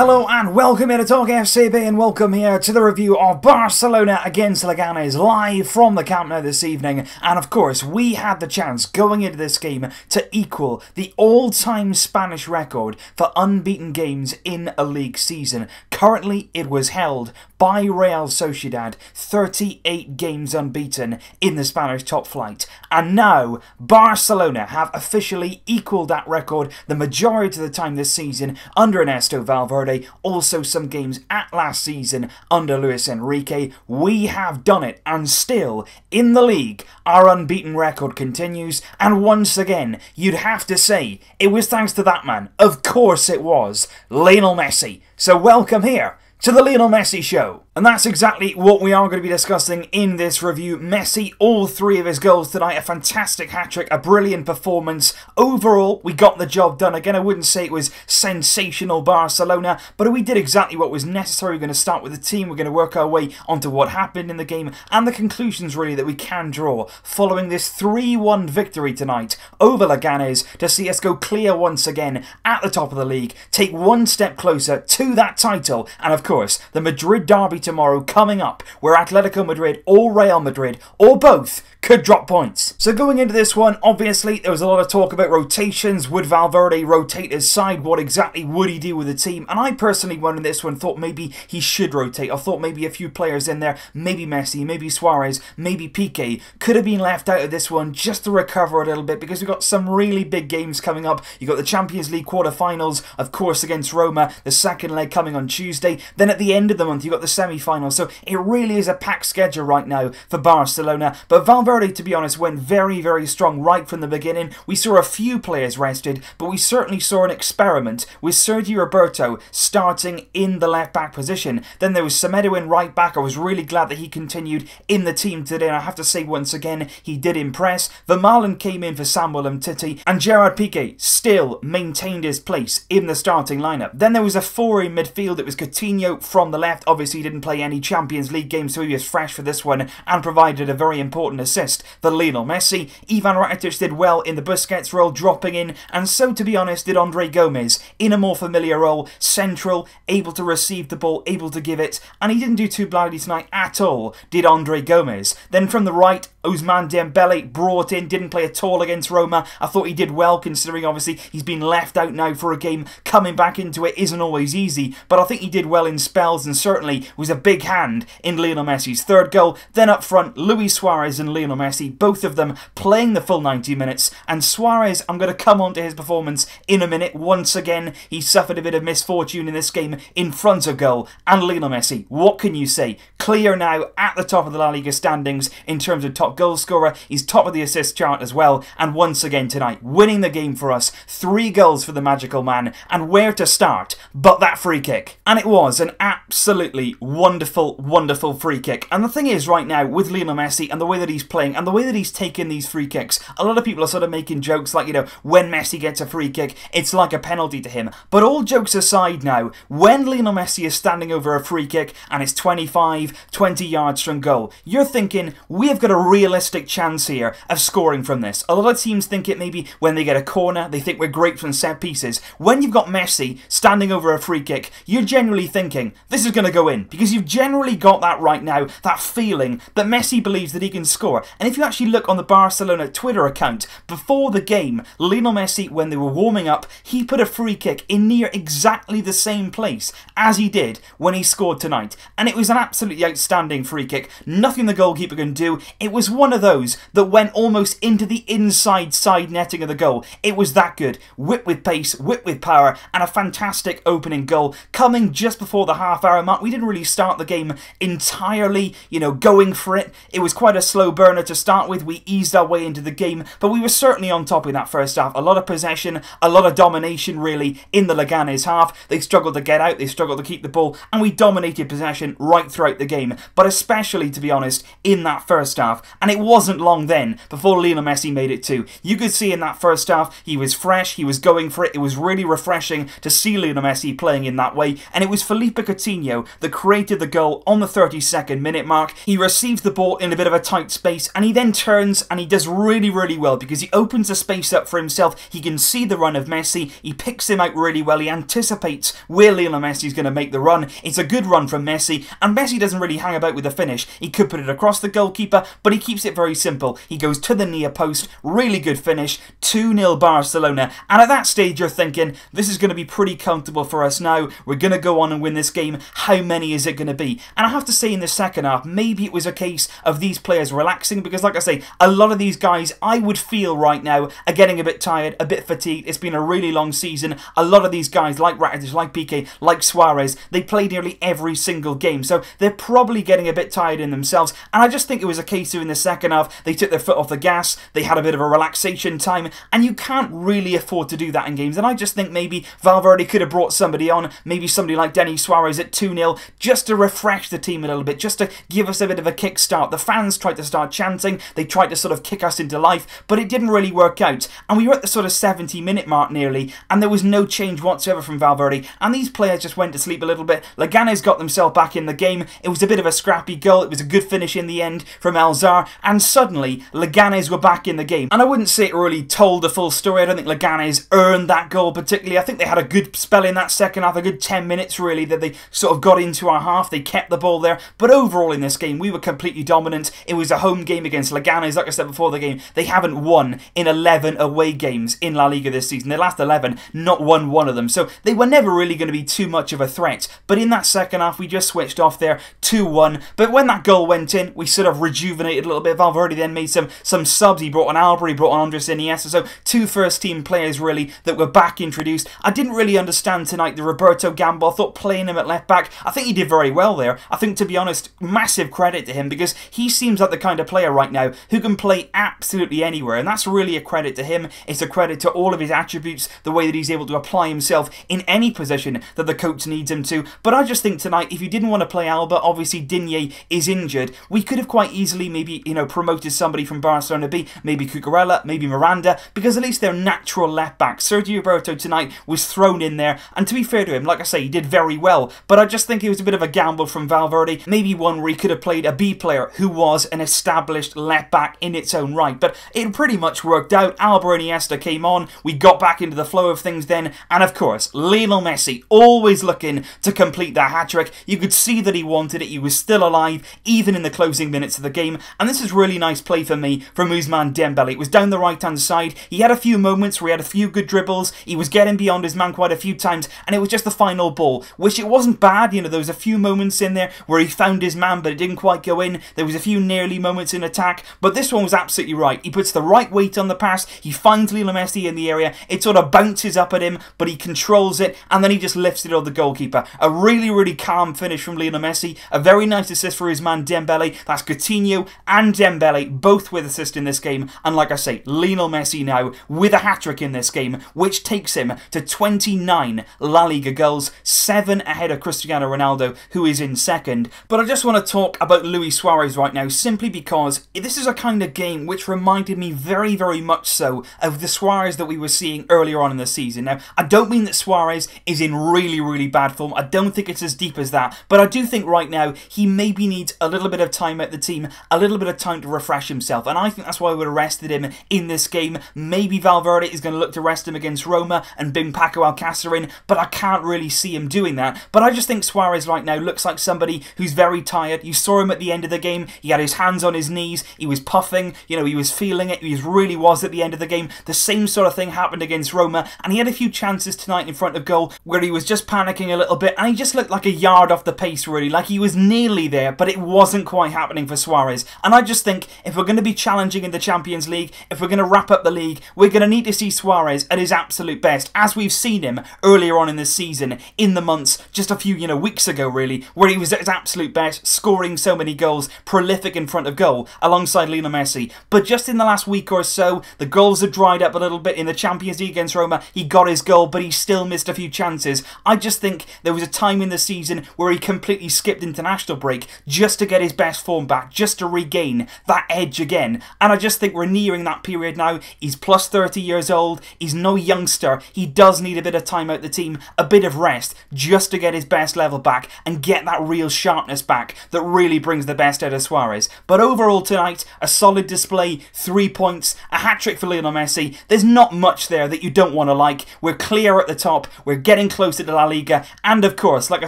Hello and welcome here to Talk FCB and welcome here to the review of Barcelona against Leganes live from the Camp Nou this evening. And of course we had the chance going into this game to equal the all-time Spanish record for unbeaten games in a league season. Currently it was held by Real Sociedad, 38 games unbeaten in the Spanish top flight. And now Barcelona have officially equalled that record the majority of the time this season under Ernesto Valverde, also some games at last season under Luis Enrique. We have done it, and still, in the league, our unbeaten record continues, and once again, you'd have to say, it was thanks to that man. Of course it was, Lionel Messi. So welcome here to the Lionel Messi Show. And that's exactly what we are going to be discussing in this review. Messi, all three of his goals tonight, a fantastic hat-trick, a brilliant performance. Overall, we got the job done. Again, I wouldn't say it was sensational Barcelona, but we did exactly what was necessary. We're going to start with the team, we're going to work our way onto what happened in the game, and the conclusions really that we can draw following this 3-1 victory tonight over Leganes to see us go clear once again at the top of the league, take one step closer to that title, and of course, the Madrid derby tomorrow coming up, where Atletico Madrid or Real Madrid or both could drop points. So going into this one, obviously there was a lot of talk about rotations. Would Valverde rotate his side? What exactly would he do with the team? And I personally went in this one, thought maybe he should rotate. I thought maybe a few players in there, maybe Messi, maybe SUÁREZ, maybe Piqué, could have been left out of this one just to recover a little bit, because we've got some really big games coming up. You've got the Champions League quarter-finals, of course, against Roma, the second leg coming on Tuesday. Then at the end of the month, you've got the semi-finals. So it really is a packed schedule right now for Barcelona. But Valverde, to be honest, went very, very strong right from the beginning. We saw a few players rested, but we certainly saw an experiment with Sergi Roberto starting in the left-back position. Then there was Semedo in right-back. I was really glad that he continued in the team today, and I have to say once again, he did impress. Vermaelen came in for Samuel Umtiti, and Gerard Piqué still maintained his place in the starting lineup. Then there was a four in midfield. It was Coutinho from the left. Obviously, he didn't play any Champions League games, so he was fresh for this one and provided a very important assist for Lionel Messi. Ivan Rakitic did well in the Busquets role, dropping in, and so, to be honest, did Andre Gomes in a more familiar role, central, able to receive the ball, able to give it, and he didn't do too badly tonight at all, did Andre Gomes. Then from the right, Ousmane Dembélé brought in, didn't play at all against Roma. I thought he did well, considering obviously he's been left out now for a game. Coming back into it isn't always easy, but I think he did well in spells, and certainly was a big hand in Lionel Messi's third goal. Then up front, Luis SUÁREZ and Lionel Messi, both of them playing the full 90 minutes. And SUÁREZ, I'm going to come on to his performance in a minute. Once again, he suffered a bit of misfortune in this game in front of goal. And Lionel Messi, what can you say? Clear now at the top of the La Liga standings in terms of top goal scorer. He's top of the assist chart as well. And once again tonight, winning the game for us. 3 goals for the magical man. And where to start but that free kick? And it was an absolutely wonderful, wonderful free kick. And the thing is right now with Lionel Messi and the way that he's playing and the way that he's taking these free kicks, a lot of people are sort of making jokes like, you know, when Messi gets a free kick, it's like a penalty to him. But all jokes aside now, when Lionel Messi is standing over a free kick and it's 25, 20 yards from goal, you're thinking, we have got a realistic chance here of scoring from this. A lot of teams think it maybe when they get a corner, they think we're great from set pieces. When you've got Messi standing over a free kick, you're generally thinking, this is going to go in, because you've generally got that right now, that feeling that Messi believes that he can score. And if you actually look on the Barcelona Twitter account, before the game, Lionel Messi, when they were warming up, he put a free kick in near exactly the same place as he did when he scored tonight. And it was an absolutely outstanding free kick. Nothing the goalkeeper can do. It was one of those that went almost into the inside side netting of the goal. It was that good. Whipped with pace, whipped with power, and a fantastic opening goal coming just before the half-hour mark. We didn't really start the game entirely, you know, going for it. It was quite a slow burner to start with. We eased our way into the game, but we were certainly on top in that first half. A lot of possession, a lot of domination really in the Leganes half. They struggled to get out, they struggled to keep the ball, and we dominated possession right throughout the game, but especially, to be honest, in that first half. and it wasn't long then before Lionel Messi made it too. You could see in that first half, he was fresh, he was going for it. It was really refreshing to see Lionel Messi playing in that way, and it was Philippe Coutinho that created the goal on the 32nd minute mark. He receives the ball in a bit of a tight space, and he then turns and he does really, really well because he opens the space up for himself. He can see the run of Messi, he picks him out really well, he anticipates where Lionel Messi is going to make the run. It's a good run from Messi, and Messi doesn't really hang about with the finish. He could put it across the goalkeeper, but he keeps it very simple. He goes to the near post, really good finish, 2-0 Barcelona, and at that stage you're thinking, this is going to be pretty comfortable for us now, we're going to go on and win this game. How many is it going to be? And I have to say in the second half, maybe it was a case of these players relaxing, because like I say, a lot of these guys I would feel right now are getting a bit tired, a bit fatigued. It's been a really long season. A lot of these guys like Rakitic, like Piqué, like SUÁREZ, they play nearly every single game, so they're probably getting a bit tired in themselves, and I just think it was a case of in the second half they took their foot off the gas, they had a bit of a relaxation time, and you can't really afford to do that in games. And I just think maybe Valverde could have brought somebody on, maybe somebody like DENIS SUÁREZ at 2-0, just to refresh the team a little bit, just to give us a bit of a kickstart. The fans tried to start chanting, they tried to sort of kick us into life, but it didn't really work out, and we were at the sort of 70-minute mark nearly, and there was no change whatsoever from Valverde, and these players just went to sleep a little bit. Leganes got themselves back in the game. It was a bit of a scrappy goal, it was a good finish in the end from Alzar, and suddenly Leganes were back in the game. And I wouldn't say it really told the full story. I don't think Leganes earned that goal particularly. I think they had a good spell in that second half, a good 10 minutes really, that they sort of got into our half. They kept the ball there, but overall in this game we were completely dominant. It was a home game against Leganes. Like I said before the game, they haven't won in 11 away games in La Liga this season. Their last 11, not won one of them, so they were never really going to be too much of a threat. But in that second half we just switched off there, 2-1. But when that goal went in, we sort of rejuvenated a little bit. Valverde then made some subs. He brought on ALBA, he brought on INIESTA, so two first team players really that were back introduced. I didn't really understand tonight the Roberto gamble. I thought playing him at left back, I think he did very well there. I think, to be honest, massive credit to him, because he seems like the kind of player right now who can play absolutely anywhere, and that's really a credit to him. It's a credit to all of his attributes, the way that he's able to apply himself in any position that the coach needs him to. But I just think tonight, if you didn't want to play ALBA, obviously Digne is injured, we could have quite easily maybe, you know, promoted somebody from Barcelona B, maybe Cucurella, maybe Miranda, because at least they're natural left backs. Sergi Roberto tonight was thrown in there, and to be fair to him, like I say, he did very well, but I just think it was a bit of a gamble from Valverde, maybe one where he could have played a B player who was an established left back in its own right. But it pretty much worked out. ALBA and Iniesta came on, we got back into the flow of things then, and of course, Lionel Messi, always looking to complete that hat-trick. You could see that he wanted it, he was still alive, even in the closing minutes of the game, and this is really nice play for me from Ousmane Dembélé. It was down the right-hand side, he had a few moments where he had a few good dribbles, he was getting beyond his man quite a few times, and it was just the final ball, which it wasn't bad. You know, there was a few moments in there where he found his man, but it didn't quite go in. There was a few nearly moments in attack, but this one was absolutely right. He puts the right weight on the pass, he finds Lionel Messi in the area, it sort of bounces up at him, but he controls it, and then he just lifts it on the goalkeeper. A really, really calm finish from Lionel Messi, a very nice assist for his man Dembélé. That's Coutinho and Dembélé, both with assists in this game, and like I say, Lionel Messi now with a hat-trick in this game, which takes him to 29 La Liga goals, 7 ahead of Cristiano Ronaldo, who is in second. But I just want to talk about Luis Suarez right now, simply because this is a kind of game which reminded me very, very much so of the Suarez that we were seeing earlier on in the season. Now, I don't mean that Suarez is in really, really bad form. I don't think it's as deep as that, but I do think right now he maybe needs a little bit of time at the team, a little bit of time to refresh himself, and I think that's why we rested him in this game. Maybe Valverde is going to look to rest him against Roma and bring Paco Alcácer in, but I can't really see him doing that. But I just think Suarez right now looks like somebody who's very tired. You saw him at the end of the game, he had his hands on his knees, he was puffing, you know, he was feeling it, he really was at the end of the game. The same sort of thing happened against Roma, and he had a few chances tonight in front of goal where he was just panicking a little bit, and he just looked like a yard off the pace really, like he was nearly there, but it wasn't quite happening for Suarez. And I just think if we're going to be challenging in the Champions League, if we're going to wrap up the league, we're going to need to see Suarez at his absolute best, as we've seen him earlier on in the season, in the months, just a few, you know, weeks ago really, where he was at his absolute best, scoring so many goals, prolific in front of goal, alongside Lionel Messi. But just in the last week or so, the goals have dried up a little bit. In the Champions League against Roma, he got his goal, but he still missed a few chances. I just think there was a time in the season where he completely skipped international break just to get his best form back, just to regain regain that edge again. And I just think we're nearing that period now. He's plus 30 years old. He's no youngster. He does need a bit of time out the team, a bit of rest, just to get his best level back and get that real sharpness back that really brings the best out of Suarez. But overall tonight, a solid display, 3 points, a hat-trick for Lionel Messi. There's not much there that you don't want to like. We're clear at the top. We're getting closer to La Liga. And of course, like I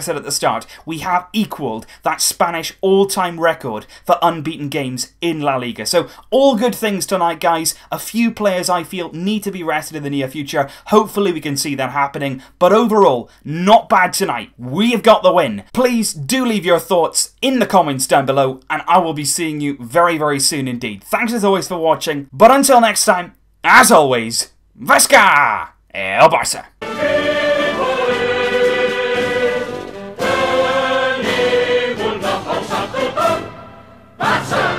said at the start, we have equalled that Spanish all-time record for unbeaten games in La Liga. So all good things tonight, guys. A few players I feel need to be rested in the near future. Hopefully we can see that happening. But overall, not bad tonight. We have got the win. Please do leave your thoughts in the comments down below, and I will be seeing you very, very soon indeed. Thanks as always for watching. But until next time, as always, Vasca el Barça. Barça!